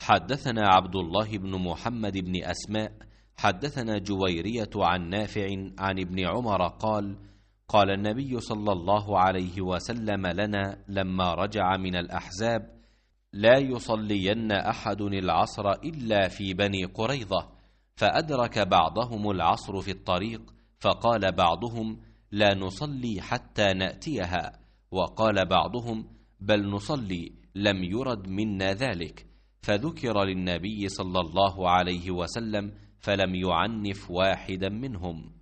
حدثنا عبد الله بن محمد بن أسماء حدثنا جويرية عن نافع عن ابن عمر قال: قال النبي صلى الله عليه وسلم لنا لما رجع من الأحزاب: لا يصلين أحد العصر إلا في بني قريظة. فأدرك بعضهم العصر في الطريق، فقال بعضهم: لا نصلي حتى نأتيها. وقال بعضهم: بل نصلي، لم يرد منا ذلك. فذكر للنبي صلى الله عليه وسلم فلم يعنف واحدا منهم.